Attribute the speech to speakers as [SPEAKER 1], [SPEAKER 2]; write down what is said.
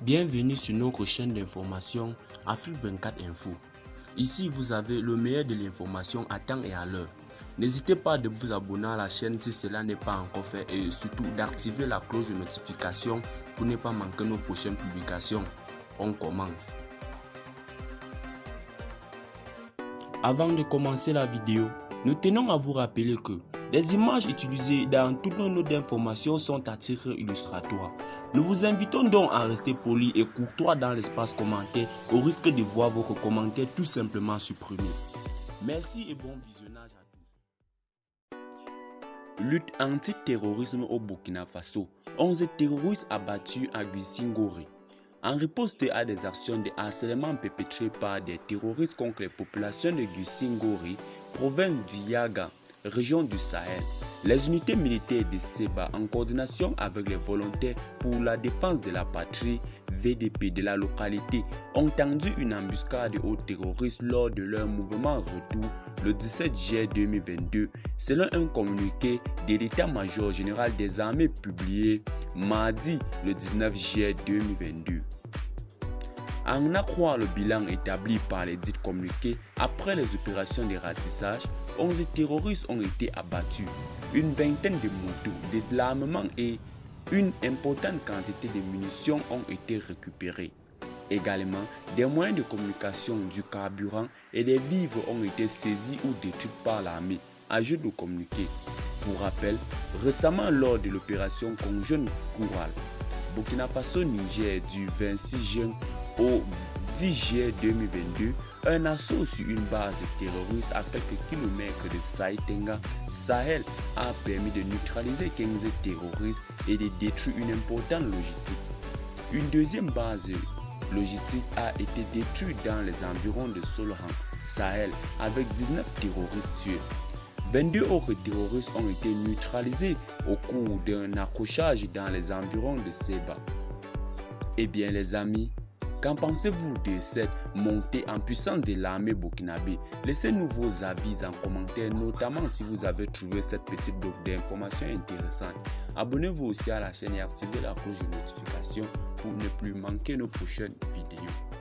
[SPEAKER 1] Bienvenue sur notre chaîne d'information Afrique 24 Info. Ici, vous avez le meilleur de l'information à temps et à l'heure. N'hésitez pas de vous abonner à la chaîne si cela n'est pas encore fait et surtout d'activer la cloche de notification pour ne pas manquer nos prochaines publications. On commence. Avant de commencer la vidéo, nous tenons à vous rappeler que les images utilisées dans toutes nos notes d'information sont à titre illustratoire. Nous vous invitons donc à rester poli et courtois dans l'espace commentaire au risque de voir votre commentaire tout simplement supprimé. Merci et bon visionnage à tous. Lutte anti-terrorisme au Burkina Faso. 11 terroristes abattus à Guissingori. En riposte à des actions de harcèlement perpétrées par des terroristes contre les populations de Guissingori, province du Yaga, région du Sahel, les unités militaires de Seba, en coordination avec les volontaires pour la défense de la patrie VDP de la localité, ont tendu une embuscade aux terroristes lors de leur mouvement retour le 17 juillet 2022, selon un communiqué de l'état-major général des armées publié mardi le 19 juillet 2022. En accroît le bilan établi par les dits communiqués, après les opérations de ratissage, 11 terroristes ont été abattus, une vingtaine de motos, de l'armement et une importante quantité de munitions ont été récupérées. Également, des moyens de communication, du carburant et des vivres ont été saisis ou détruits par l'armée, ajoute le communiqué. Pour rappel, récemment lors de l'opération conjointe Coural, Burkina Faso-Niger du 26 juin au 10 juillet 2022, un assaut sur une base terroriste à quelques kilomètres de Saïtenga, Sahel, a permis de neutraliser 15 terroristes et de détruire une importante logistique. Une deuxième base logistique a été détruite dans les environs de Solhan, Sahel, avec 19 terroristes tués. 22 autres terroristes ont été neutralisés au cours d'un accrochage dans les environs de Seba. Eh bien les amis, qu'en pensez-vous de cette montée en puissance de l'armée burkinabé? Laissez-nous vos avis en commentaire, notamment si vous avez trouvé cette petite bloc d'informations intéressante. Abonnez-vous aussi à la chaîne et activez la cloche de notification pour ne plus manquer nos prochaines vidéos.